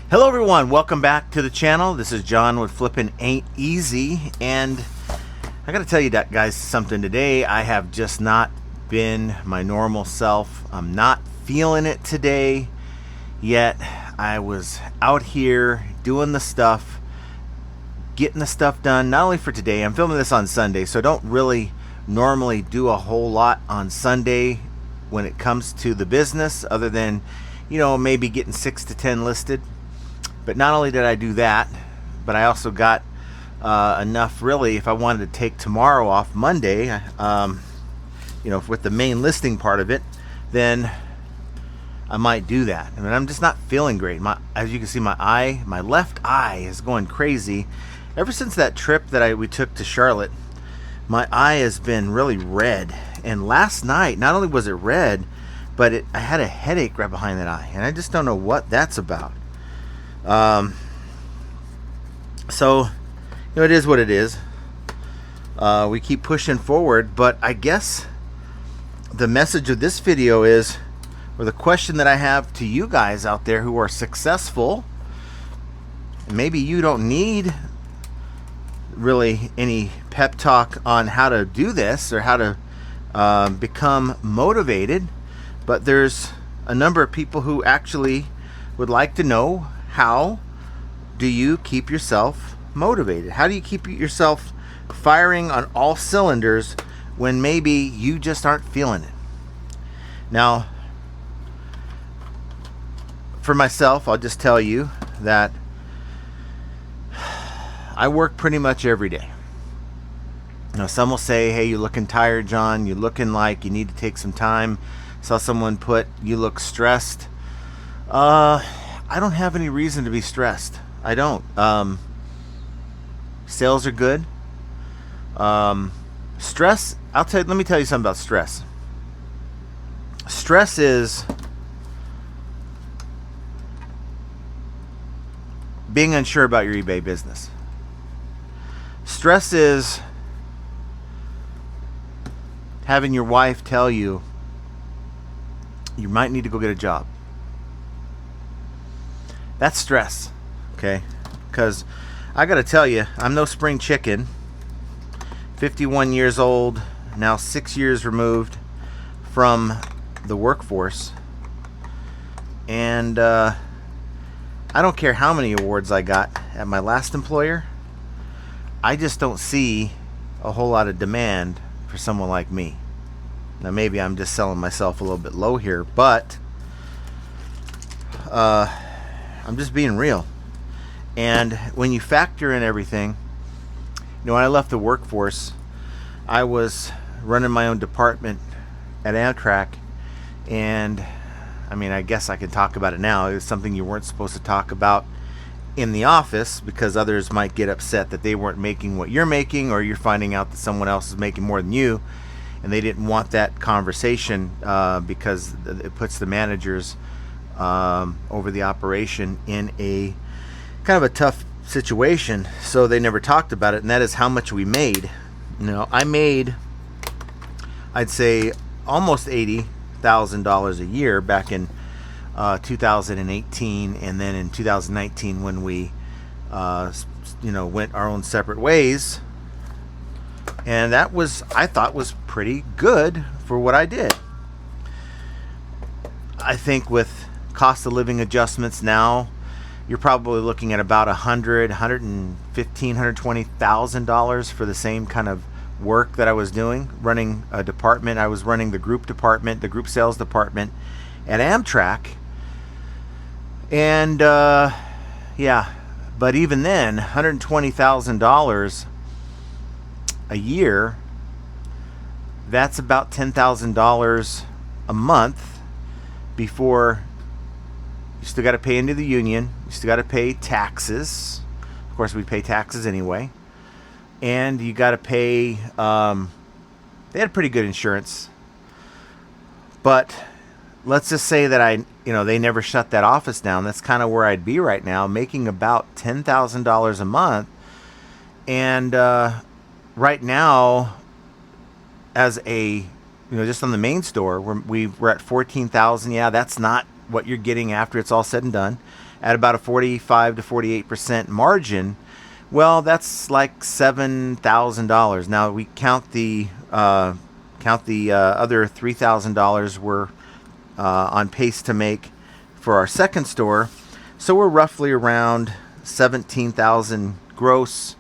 Hello everyone, welcome back to the channel. This is John with Flippin' Ain't Easy, and I gotta tell you that, guys, something today. I have just not been my normal self. I'm not feeling it today, yet I was out here doing the stuff, getting the stuff done, not only for today. I'm filming this on Sunday, so I don't really normally do a whole lot on Sunday when it comes to the business, other than, you know, maybe getting 6 to 10 listed. But not only did I do that, but I also got enough, really, if I wanted to take tomorrow off, Monday, you know, with the main listing part of it, then I might do that. I mean, I'm just not feeling great. As you can see, my left eye is going crazy. Ever since that trip that we took to Charlotte, my eye has been really red. And last night, not only was it red, but I had a headache right behind that eye, and I just don't know what that's about. So, you know, it is what it is. We keep pushing forward, but I guess the message of this video is, or the question that I have to you guys out there who are successful, maybe you don't need really any pep talk on how to do this or how to become motivated, but there's a number of people who actually would like to know, how do you keep yourself motivated? How do you keep yourself firing on all cylinders when maybe you just aren't feeling it? Now, for myself, I'll just tell you that I work pretty much every day. Now, some will say, hey, you're looking tired, John. You're looking like you need to take some time. Saw someone put, you look stressed. I don't have any reason to be stressed. I don't. Sales are good. Stress, let me tell you something about stress. Stress is being unsure about your eBay business. Stress is having your wife tell you you might need to go get a job. That's stress, okay? Because I got to tell you, I'm no spring chicken. 51 years old, now 6 years removed from the workforce. And I don't care how many awards I got at my last employer. I just don't see a whole lot of demand for someone like me. Now, maybe I'm just selling myself a little bit low here, but I'm just being real. And when you factor in everything, you know, when I left the workforce, I was running my own department at Amtrak, and I mean, I guess I can talk about it now. It's something you weren't supposed to talk about in the office, because others might get upset that they weren't making what you're making, or you're finding out that someone else is making more than you, and they didn't want that conversation because it puts the managers over the operation in a kind of a tough situation, so they never talked about it, and that is how much we made. You know, I made, I'd say, almost $80,000 a year back in 2018, and then in 2019 when we you know, went our own separate ways, and that was, I thought, was pretty good for what I did. I think with cost of living adjustments now, you're probably looking at about $115,000-$120,000 for the same kind of work that I was doing, running a department. I was running the group department, the group sales department at Amtrak. And yeah, but even then, $120,000 a year, that's about $10,000 a month before you still got to pay into the union. You still got to pay taxes. Of course, we pay taxes anyway. And you got to pay, they had pretty good insurance. But let's just say that they never shut that office down. That's kind of where I'd be right now, making about $10,000 a month. And right now, as a just on the main store, we're at 14,000. Yeah, that's not what you're getting after it's all said and done. At about a 45 to 48% margin, well, that's like $7,000. Now we count the other $3,000 we're on pace to make for our second store, so we're roughly around 17,000 gross,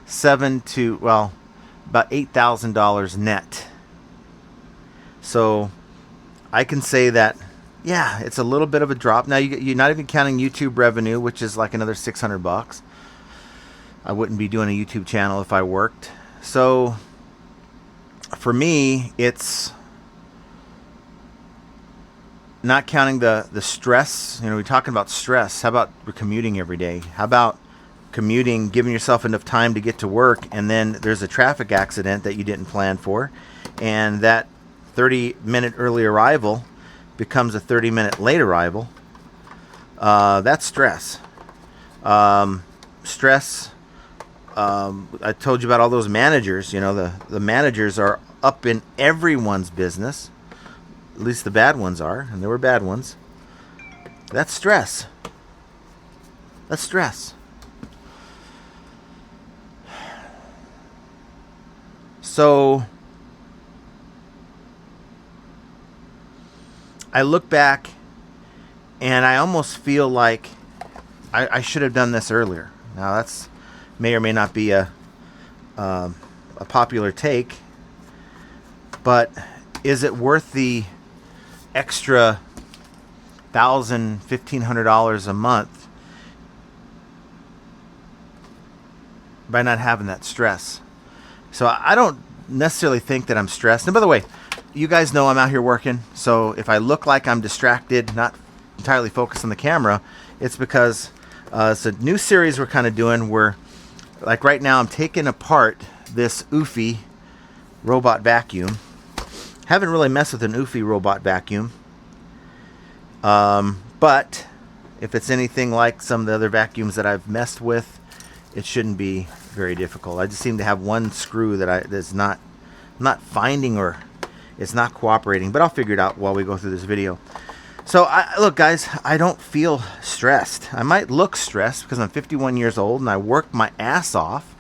about $8,000 net. So I can say that, yeah, it's a little bit of a drop. Now you're not even counting YouTube revenue, which is like another $600. I wouldn't be doing a YouTube channel if I worked. So for me, it's not counting the stress. We're talking about stress. How about we're commuting every day? How about commuting, giving yourself enough time to get to work, and then there's a traffic accident that you didn't plan for, and that 30-minute early arrival becomes a 30-minute late arrival. That's stress. Stress. I told you about all those managers. The managers are up in everyone's business. At least the bad ones are, and there were bad ones. That's stress. That's stress. So I look back and I almost feel like I should have done this earlier. Now that's may or may not be a popular take, but is it worth the extra $1,000, $1,500 a month by not having that stress? So I don't necessarily think that I'm stressed. And by the way, you guys know I'm out here working, so if I look like I'm distracted, not entirely focused on the camera, it's because it's a new series we're kind of doing where, like right now, I'm taking apart this Oofy robot vacuum. Haven't really messed with an Oofy robot vacuum, but if it's anything like some of the other vacuums that I've messed with, it shouldn't be very difficult. I just seem to have one screw that's not finding, or it's not cooperating, but I'll figure it out while we go through this video. So look, guys, I don't feel stressed. I might look stressed because I'm 51 years old and I worked my ass off.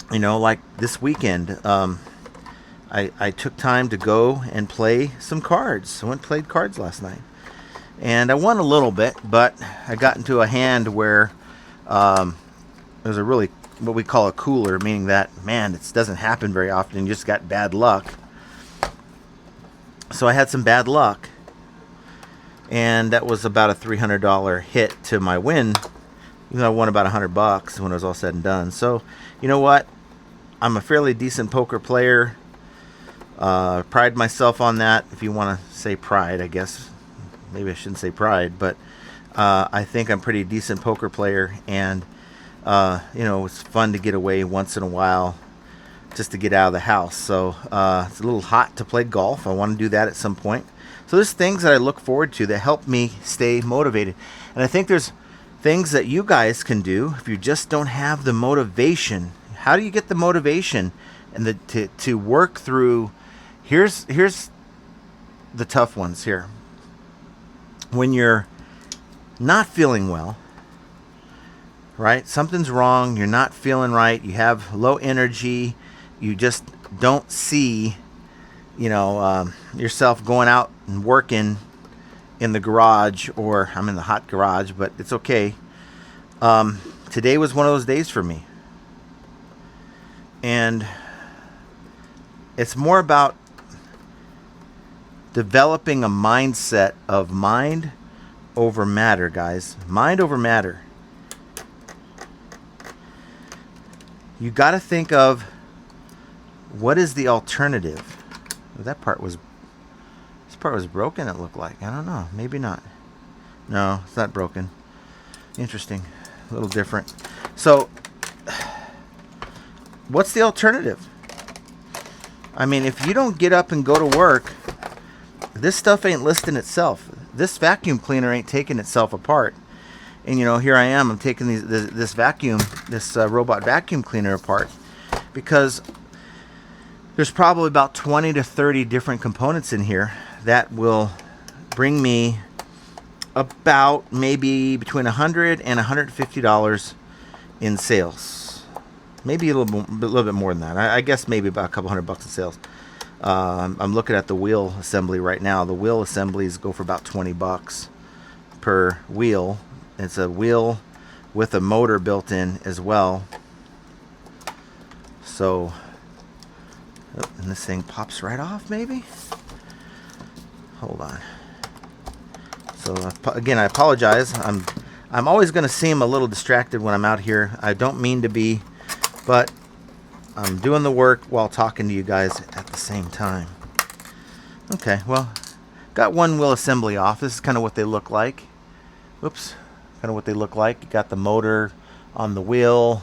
Like this weekend, I took time to go and play some cards. I went and played cards last night, and I won a little bit, but I got into a hand where it was a really, what we call a cooler, meaning that, man, it doesn't happen very often. You just got bad luck. So I had some bad luck, and that was about a $300 hit to my win. Even though I won about $100 when it was all said and done. So, you know what? I'm a fairly decent poker player. Pride myself on that. If you want to say pride, I guess. Maybe I shouldn't say pride, but I think I'm a pretty decent poker player, and it's fun to get away once in a while, just to get out of the house. So it's a little hot to play golf. I want to do that at some point. So there's things that I look forward to that help me stay motivated, and I think there's things that you guys can do if you just don't have the motivation. How do you get the motivation and to work through? Here's the tough ones here. When you're not feeling well, right? Something's wrong. You're not feeling right. You have low energy. You just don't see, yourself going out and working in the garage, or I'm in the hot garage, but it's okay. Today was one of those days for me. And it's more about developing a mindset of mind over matter, guys. Mind over matter. You got to think of, what is the alternative? This part was broken, it looked like. I don't know. Maybe not. No, it's not broken. Interesting. A little different. So, what's the alternative? I mean, if you don't get up and go to work, this stuff ain't listing itself. This vacuum cleaner ain't taking itself apart. And here I am. I'm taking this robot vacuum cleaner apart, because There's probably about 20 to 30 different components in here that will bring me about maybe between $100 and $150 in sales. Maybe a little bit more than that. I guess maybe about a couple $100 in sales. I'm looking at the wheel assembly right now. The wheel assemblies go for about $20 per wheel. It's a wheel with a motor built in as well. So, and this thing pops right off, maybe? Hold on. So again, I apologize. I'm always going to seem a little distracted when I'm out here. I don't mean to be, but I'm doing the work while talking to you guys at the same time. Okay, well, got one wheel assembly off. This is kind of what they look like. Whoops, kind of what they look like. You got the motor on the wheel,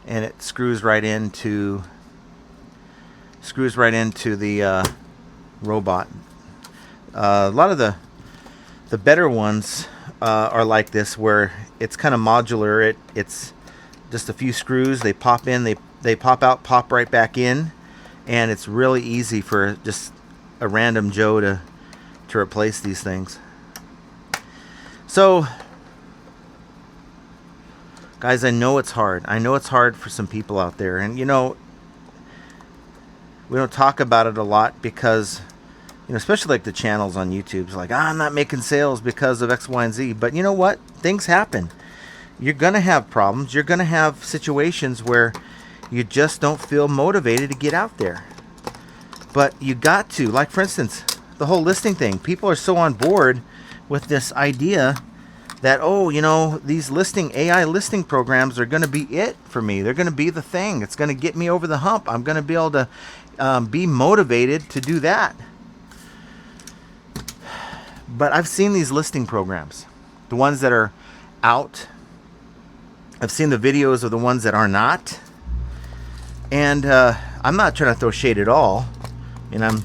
and it screws right into the robot. A lot of the better ones are like this, where it's kind of modular. It's just a few screws. They pop in, they pop out, pop right back in, and it's really easy for just a random Joe to replace these things. So, guys, I know it's hard. I know it's hard for some people out there, and you know, we don't talk about it a lot because, you know, especially like the channels on YouTube, it's like, I'm not making sales because of X, Y, and Z. But you know what? Things happen. You're going to have problems. You're going to have situations where you just don't feel motivated to get out there. But you got to, like for instance, the whole listing thing. People are so on board with this idea that, oh, you know, these AI listing programs are going to be it for me. They're going to be the thing. It's going to get me over the hump. I'm going to be able to be motivated to do that. But I've seen these listing programs, the ones that are out. I've seen the videos of the ones that are not. And I'm not trying to throw shade at all. And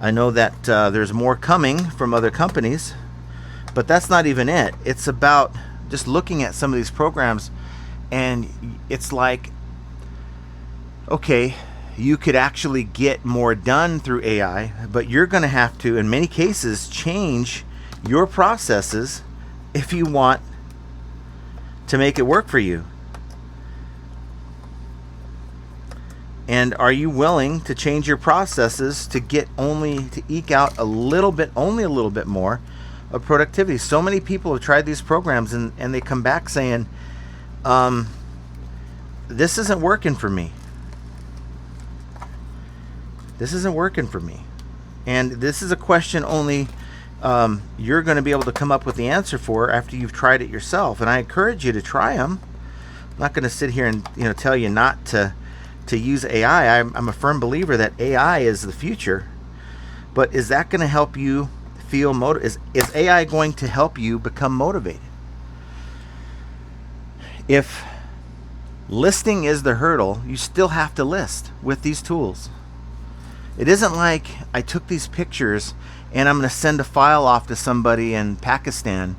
I know that there's more coming from other companies, but that's not even it. It's about just looking at some of these programs, and it's like, okay, you could actually get more done through AI, but you're going to have to, in many cases, change your processes if you want to make it work for you. And are you willing to change your processes to eke out only a little bit more of productivity? So many people have tried these programs and they come back saying, this isn't working for me. This isn't working for me. And this is a question only you're going to be able to come up with the answer for after you've tried it yourself. And I encourage you to try them. I'm not going to sit here and tell you not to use AI. I'm a firm believer that AI is the future. But is that going to help you feel motivated? Is AI going to help you become motivated? If listing is the hurdle, you still have to list with these tools. It isn't like I took these pictures and I'm going to send a file off to somebody in Pakistan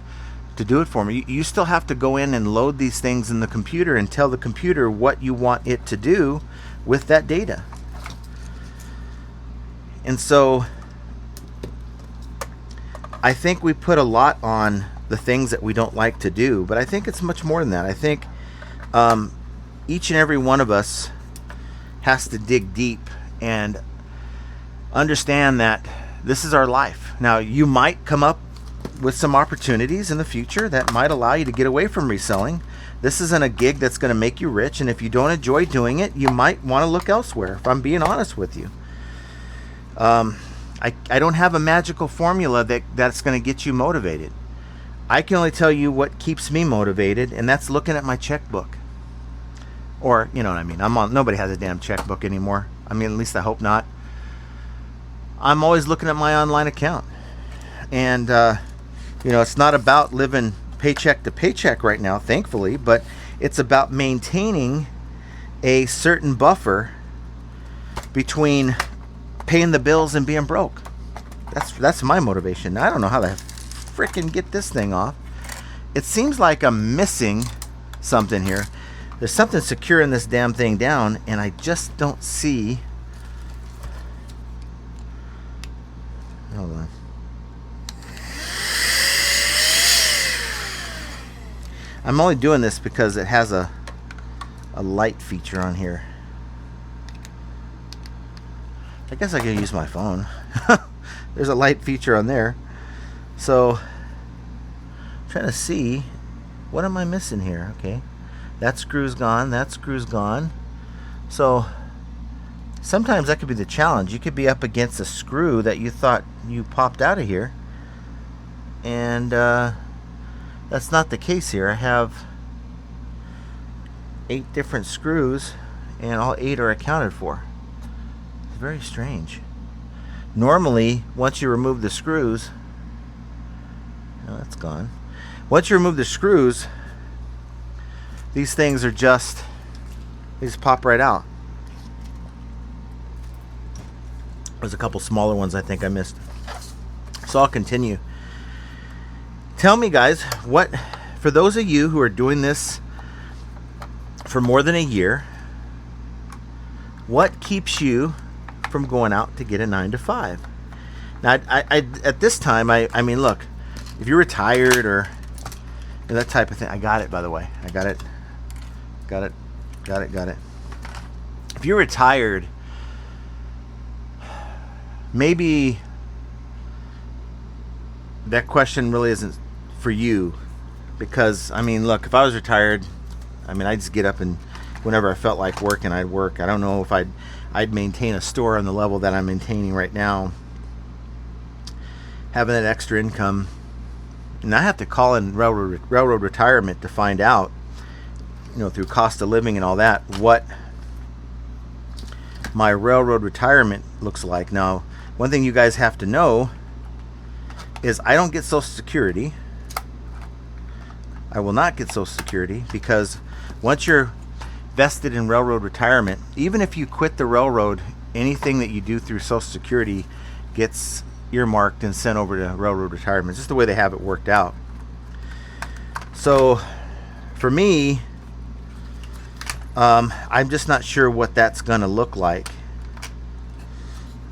to do it for me. You still have to go in and load these things in the computer and tell the computer what you want it to do with that data. And so I think we put a lot on the things that we don't like to do, but I think it's much more than that. I think each and every one of us has to dig deep and understand that this is our life. Now, you might come up with some opportunities in the future that might allow you to get away from reselling. This isn't a gig that's going to make you rich, and if you don't enjoy doing it, you might want to look elsewhere, if I'm being honest with you. I don't have a magical formula that's going to get you motivated. I can only tell you what keeps me motivated, and that's looking at my checkbook. Or, you know what I mean. Nobody has a damn checkbook anymore. I mean, at least I hope not. I'm always looking at my online account. And, it's not about living paycheck to paycheck right now, thankfully, but it's about maintaining a certain buffer between paying the bills and being broke. That's my motivation. I don't know how to frickin' get this thing off. It seems like I'm missing something here. There's something securing this damn thing down, and I just don't see Hold on. I'm only doing this because it has a light feature on here. I guess I could use my phone. There's a light feature on there. So, I'm trying to see, what am I missing here? Okay, that screw's gone, that screw's gone. So, sometimes that could be the challenge. You could be up against a screw that you thought you popped out of here, and that's not the case here. I have 8 different screws, and all 8 are accounted for. It's very strange. Normally, once you remove the screws, no, that's gone. Once you remove the screws, these things are just, they just pop right out. There's a couple smaller ones I think I missed. So I'll continue. Tell me, guys, what, for those of you who are doing this for more than a year, what keeps you from going out to get a 9-to-5? Now, I at this time, I mean, look, if you're retired or that type of thing, I got it, by the way. I got it. Got it. If you're retired, maybe that question really isn't for you, because, I mean, look, if I was retired, I mean, I'd just get up and whenever I felt like working, I'd work. I don't know if I'd maintain a store on the level that I'm maintaining right now, having that extra income. And I have to call in railroad retirement to find out, you know, through cost of living and all that, what my railroad retirement looks like. Now, one thing you guys have to know is I don't get Social Security. I will not get Social Security, because once you're vested in railroad retirement, even if you quit the railroad, anything that you do through Social Security gets earmarked and sent over to railroad retirement. It's just the way they have it worked out. So for me, I'm just not sure what that's going to look like.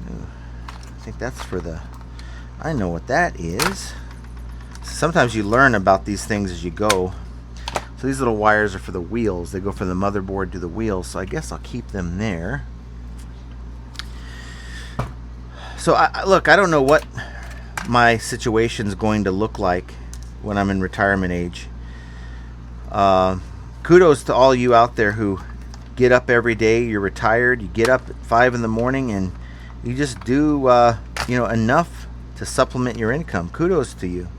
I think that's for the, I know what that is. Sometimes you learn about these things as you go. So these little wires are for the wheels. They go from the motherboard to the wheels. So I guess I'll keep them there. So look, I don't know what my situation's going to look like when I'm in retirement age. Kudos to all you out there who get up every day. You're retired. You get up at 5 in the morning and you just do you know, enough to supplement your income. Kudos to you,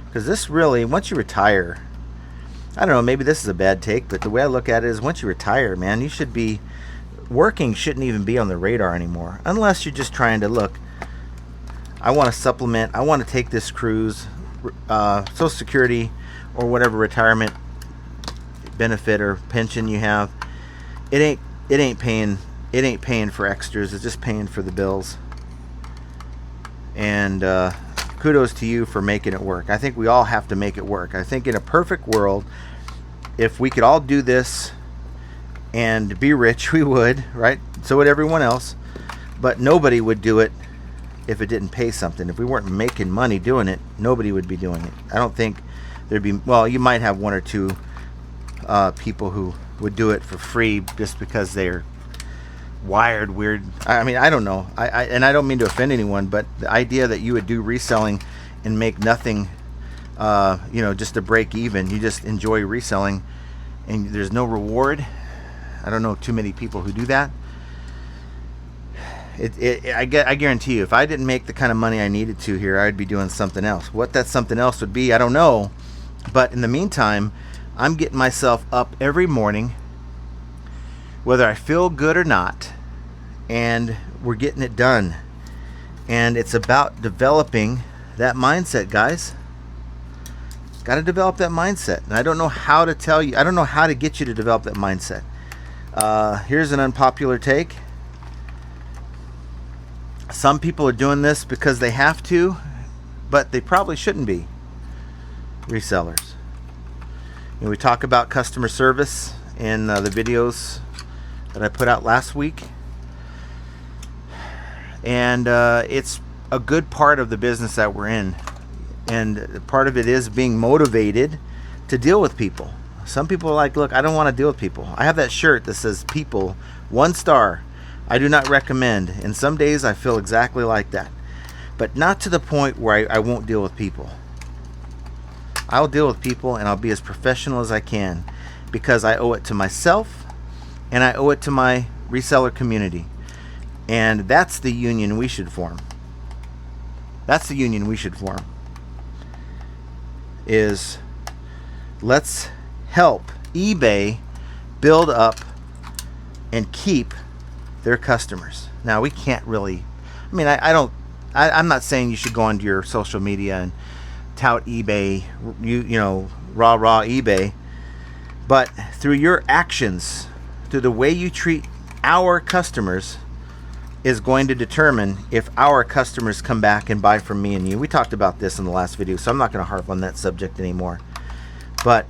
because this really, once you retire, I don't know, maybe this is a bad take, but the way I look at it is, once you retire, man, you should be working, shouldn't even be on the radar anymore, unless you're just trying to, look, I want to supplement, I want to take this cruise, Social Security or whatever retirement benefit or pension you have. It ain't paying for extras. It's just paying for the bills. And kudos to you for making it work. I think we all have to make it work. I think in a perfect world, if we could all do this and be rich, we would, right? So would everyone else. But nobody would do it if it didn't pay something. If we weren't making money doing it, nobody would be doing it. I don't think there'd be, well, you might have 1 or 2 people who would do it for free just because they're wired weird. I mean, I don't know. And I don't mean to offend anyone, but the idea that you would do reselling and make nothing, you know, just to break even, you just enjoy reselling and there's no reward. I don't know too many people who do that. I guarantee you, if I didn't make the kind of money I needed to here, I'd be doing something else. What that something else would be, I don't know. But in the meantime, I'm getting myself up every morning, whether I feel good or not, and we're getting it done. And it's about developing that mindset, guys. Got to develop that mindset. And I don't know how to tell you, I don't know how to get you to develop that mindset. Here's an unpopular take. Some people are doing this because they have to, but they probably shouldn't be. Resellers. You know, we talk about customer service in the videos that I put out last week, and it's a good part of the business that we're in. And part of it is being motivated to deal with people. Some people are like, look, I don't want to deal with people. I have that shirt that says people, 1 star. I do not recommend. And some days I feel exactly like that. But not to the point where I won't deal with people. I'll deal with people and I'll be as professional as I can because I owe it to myself and I owe it to my reseller community. And that's the union we should form. That's the union we should form. Is let's help eBay build up and keep their customers. Now we can't really, I'm not saying you should go onto your social media and tout eBay, you know, rah eBay, but through your actions, through the way you treat our customers is going to determine if our customers come back and buy from me and you. We talked about this in the last video, so I'm not going to harp on that subject anymore. But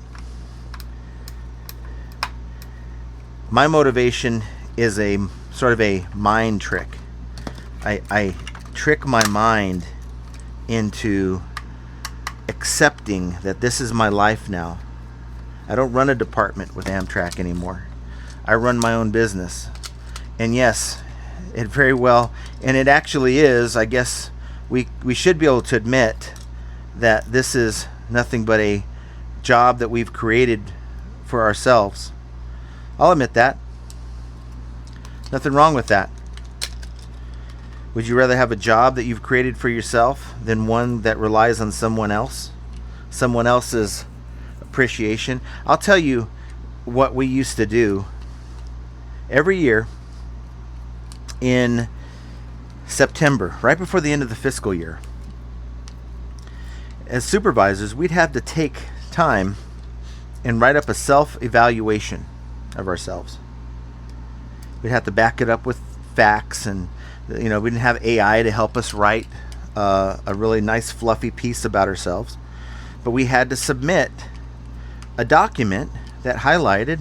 my motivation is a sort of a mind trick. I trick my mind into accepting that this is my life now. I don't run a department with Amtrak anymore. I run my own business. And yes, it very well, and it actually is, I guess we should be able to admit that this is nothing but a job that we've created for ourselves. I'll admit that. Nothing wrong with that. Would you rather have a job that you've created for yourself than one that relies on someone else? Someone else's appreciation? I'll tell you what we used to do every year in September, right before the end of the fiscal year. As supervisors, we'd have to take time and write up a self-evaluation of ourselves. We'd have to back it up with facts, and we didn't have AI to help us write a really nice fluffy piece about ourselves, but we had to submit a document that highlighted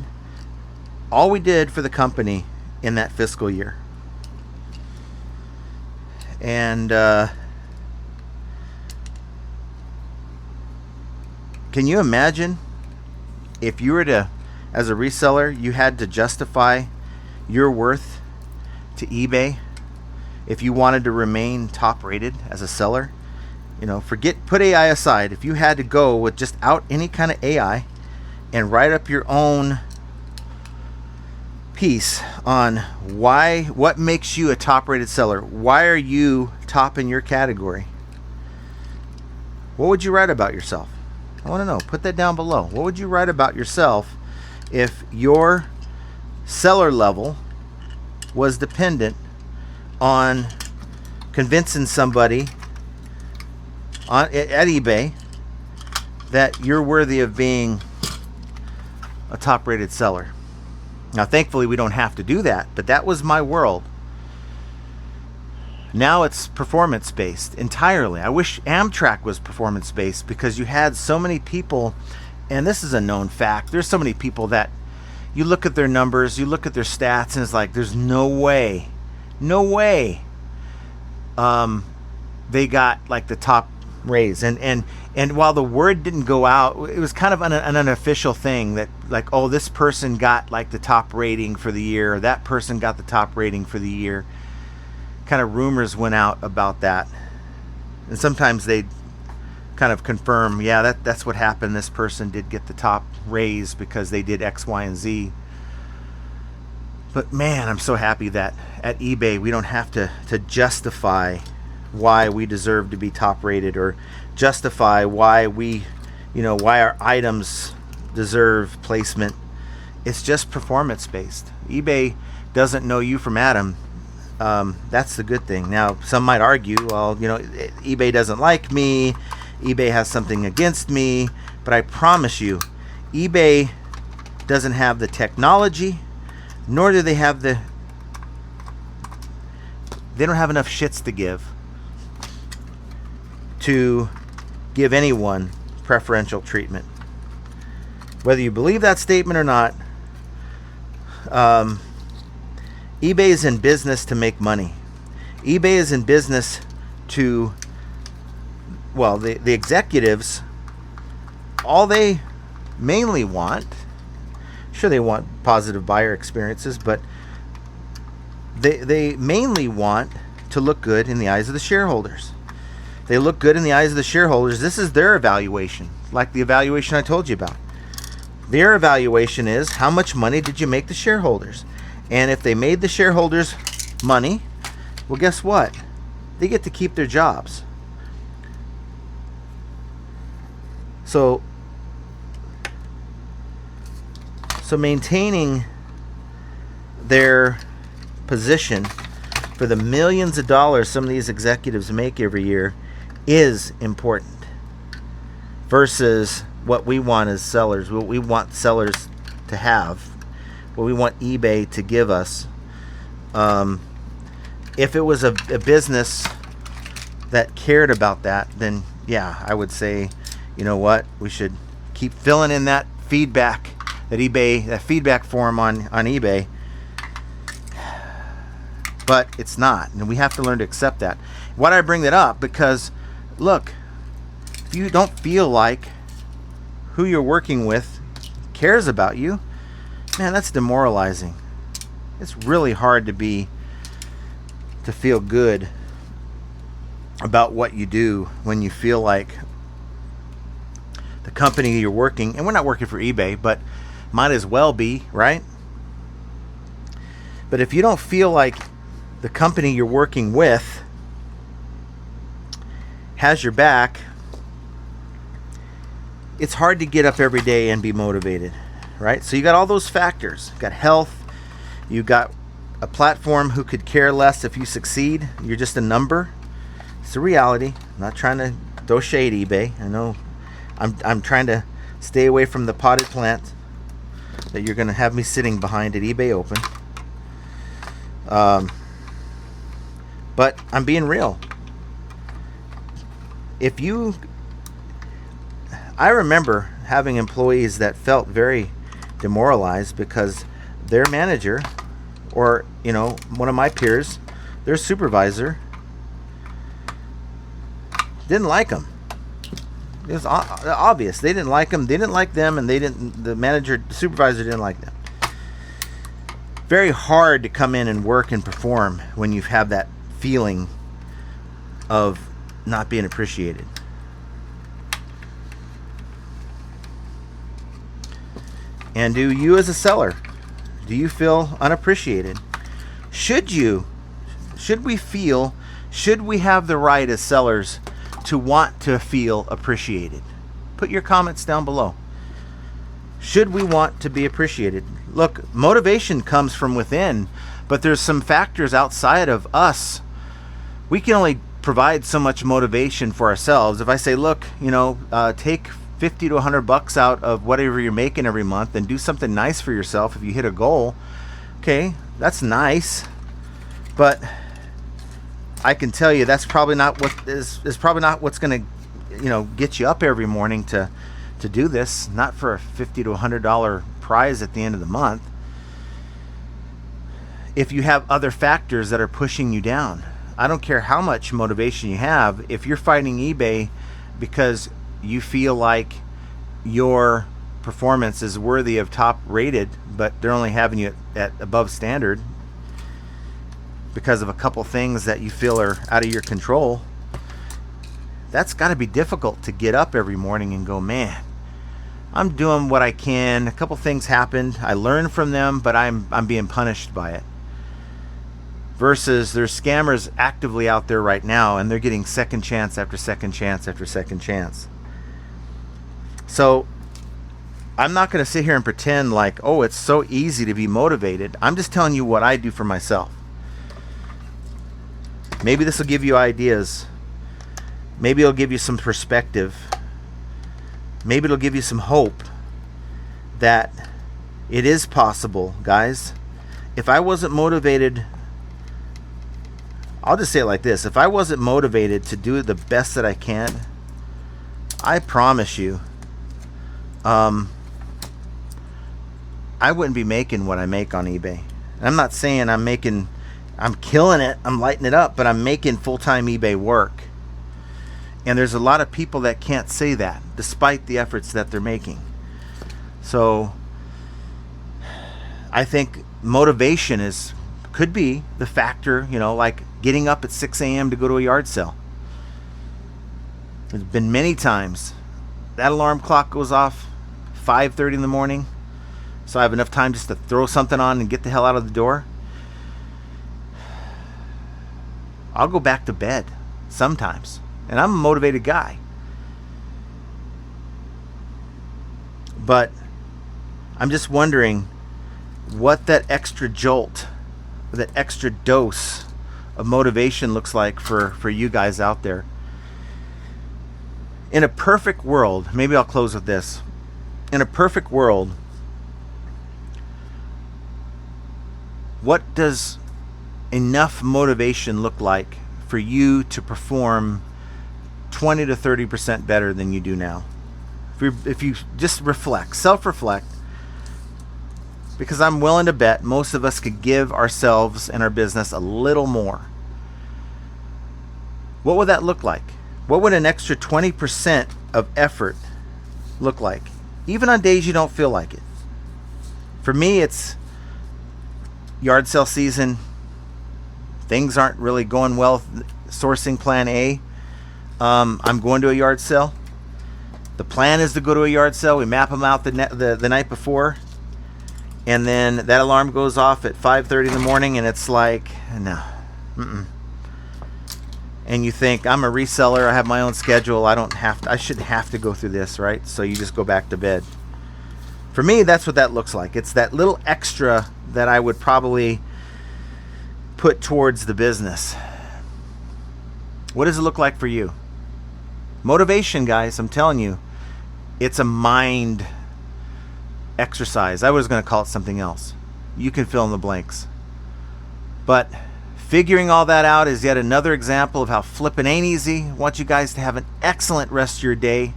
all we did for the company in that fiscal year. And can you imagine if you were to, as a reseller, you had to justify your worth to eBay if you wanted to remain top rated as a seller? Put AI aside. If you had to go with just out any kind of AI and write up your own piece on what makes you a top rated seller, why are you top in your category, what would you write about yourself? I want to know. Put that down below. What would you write about yourself if your seller level was dependent on convincing somebody at eBay that you're worthy of being a top rated seller? Now, thankfully, we don't have to do that, but that was my world. Now it's performance-based entirely. I wish Amtrak was performance-based because you had so many people, and this is a known fact, there's so many people that you look at their numbers, you look at their stats, and it's like, there's no way they got like the top raise. And while the word didn't go out, it was kind of an unofficial thing that like, oh, this person got like the top rating for the year, or that person got the top rating for the year. Kind of rumors went out about that. And sometimes they'd kind of confirm, yeah, that's what happened. This person did get the top raise because they did X, Y, and Z. But man, I'm so happy that at eBay we don't have to justify why we deserve to be top rated, or justify why why our items deserve placement. It's just performance based. eBay doesn't know you from Adam. That's the good thing. Now, some might argue, well, eBay doesn't like me, eBay has something against me, but I promise you, eBay doesn't have the technology, nor do they have they don't have enough shits to give anyone preferential treatment. Whether you believe that statement or not, eBay is in business to make money. eBay is in business to, well, the executives, all they mainly want, sure, they want positive buyer experiences, but they mainly want to look good in the eyes of the shareholders. They look good in the eyes of the shareholders. This is their evaluation, like the evaluation I told you about. Their evaluation is, how much money did you make the shareholders? And if they made the shareholders money, well, guess what? They get to keep their jobs. So maintaining their position for the millions of dollars some of these executives make every year is important, versus what we want as sellers, what we want sellers to have, what we want eBay to give us. If it was a business that cared about that, then yeah, I would say, you know what, we should keep filling in that feedback, that feedback form on eBay. But it's not, and we have to learn to accept that. Why do I bring that up? Because look, if you don't feel like who you're working with cares about you, man, that's demoralizing. It's really hard to feel good about what you do when you feel like the company you're working, and we're not working for eBay, but might as well be, right? But if you don't feel like the company you're working with has your back, it's hard to get up every day and be motivated, right? So you got all those factors. You got health, you got a platform who could care less if you succeed. You're just a number. It's a reality. I'm not trying to throw shade eBay. I know I'm trying to stay away from the potted plant that you're going to have me sitting behind at eBay Open. But I'm being real. I remember having employees that felt very demoralized because their manager, or one of my peers, their supervisor, didn't like them. It was obvious. They didn't like them. They didn't like them, and the supervisor didn't like them. Very hard to come in and work and perform when you have that feeling of not being appreciated. And do you, as a seller, do you feel unappreciated? Should we have the right as sellers to want to feel appreciated? Put your comments down below. Should we want to be appreciated? Look, motivation comes from within, but there's some factors outside of us. We can only provide so much motivation for ourselves. If I say, look, take $50 to $100 out of whatever you're making every month and do something nice for yourself if you hit a goal, okay, that's nice, but I can tell you that's probably not what's going to get you up every morning to do this. Not for a $50 to $100 prize at the end of the month. If you have other factors that are pushing you down, I don't care how much motivation you have. If you're fighting eBay because you feel like your performance is worthy of top rated, but they're only having you at above standard because of a couple things that you feel are out of your control, that's got to be difficult to get up every morning and go, man, I'm doing what I can. A couple things happened. I learned from them, but I'm being punished by it. Versus there's scammers actively out there right now, and they're getting second chance after second chance after second chance. So I'm not going to sit here and pretend like, oh, it's so easy to be motivated. I'm just telling you what I do for myself. Maybe this will give you ideas. Maybe it'll give you some perspective. Maybe it'll give you some hope that it is possible, guys. If I wasn't motivated, I'll just say it like this. If I wasn't motivated to do the best that I can, I promise you, I wouldn't be making what I make on eBay. And I'm not saying I'm I'm killing it, I'm lighting it up, but I'm making full-time eBay work. And there's a lot of people that can't say that, despite the efforts that they're making. So I think motivation could be the factor, like getting up at 6 a.m. to go to a yard sale. There's been many times that alarm clock goes off 5:30 in the morning, so I have enough time just to throw something on and get the hell out of the door. I'll go back to bed sometimes, and I'm a motivated guy. But I'm just wondering what that extra jolt, that extra dose of motivation looks like for you guys out there. In a perfect world, maybe I'll close with this. In a perfect world, what does enough motivation look like for you to perform 20 to 30% better than you do now? If you just reflect, self-reflect, because I'm willing to bet most of us could give ourselves and our business a little more. What would that look like? What would an extra 20% of effort look like? Even on days you don't feel like it. For me, it's yard sale season. Things aren't really going well. Sourcing plan A. I'm going to a yard sale. The plan is to go to a yard sale. We map them out the night before. And then that alarm goes off at 5:30 in the morning, and it's like, no. And you think, I'm a reseller, I have my own schedule, I shouldn't have to go through this, right? So you just go back to bed. For me, that's what that looks like. It's that little extra that I would probably put towards the business. What does it look like for you? Motivation, guys, I'm telling you, it's a mind exercise. I was going to call it something else. You can fill in the blanks. But figuring all that out is yet another example of how flipping ain't easy. I want you guys to have an excellent rest of your day.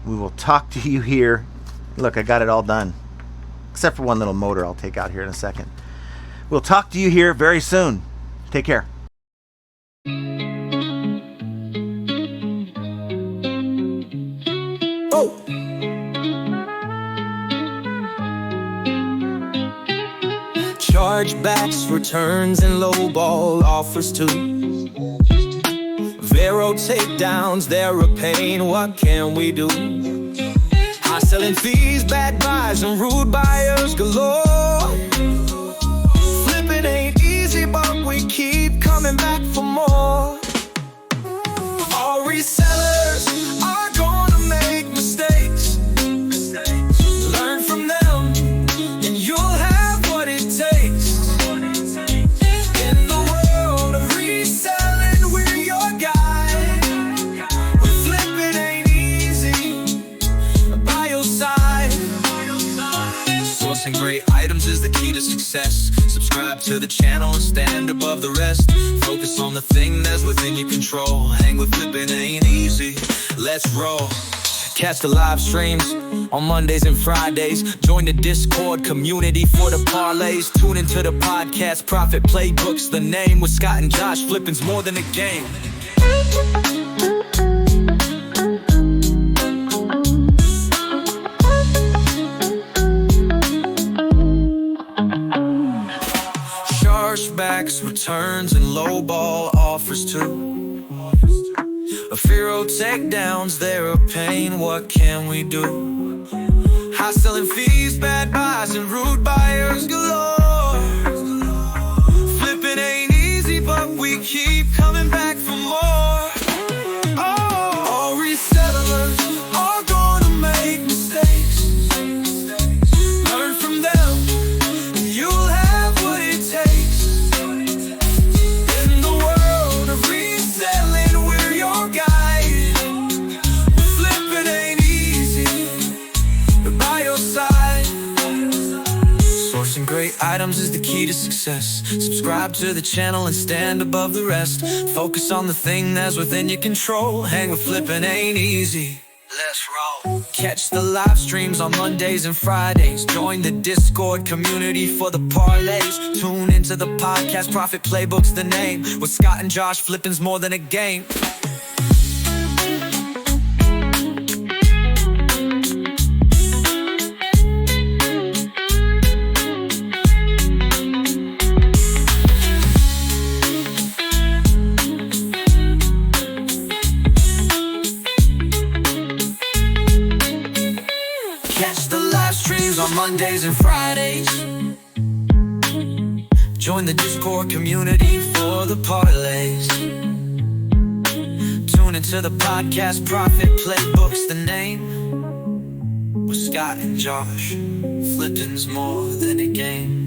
We will talk to you here. Look, I got it all done. Except for one little motor I'll take out here in a second. We'll talk to you here very soon. Take care. Oh! Chargebacks, returns, and lowball offers too. Vero takedowns, they're a pain, what can we do? High selling fees, bad buys, and rude buyers galore. Flipping ain't easy, but we keep coming back for more. All resellers are gonna make mistakes. Learn from them, and you'll have what it takes. In the world of reselling, we're your guide. But flipping ain't easy, by your side. Sourcing great items is the key to success. Subscribe to the channel and stand above the rest. Focus on the thing that's within your control. Hang with flipping ain't easy, let's roll. Catch the live streams on Mondays and Fridays. Join the Discord community for the parlays. Tune into the podcast Profit Playbooks. The name with Scott and Josh. Flipping's more than a game. Chargebacks, returns, and lowball offers too. Vero takedowns, they're a pain, what can we do? High selling fees, bad buys, and rude buyers galore. Flipping ain't easy, but we keep coming back for more. Oh, all resellers are gonna make mistakes. Learn from them, and you'll have what it takes. In the world of reselling, we're your guide. Flipping ain't easy, but by your side. Sourcing great items is the key to success. Subscribe to the channel and stand above the rest. Focus on the thing that's within your control. Hang with flipping ain't easy, let's roll. Catch the live streams on Mondays and Fridays. Join the Discord community for the parlays. Tune into the podcast, Profit Playbook's the name. With Scott and Josh, flipping's more than a game. Catch the live streams on Mondays and Fridays. Join the Discord community for the parlays. Tune into the podcast, Profit Playbook's the name. With Scott and Josh, flipping's more than a game.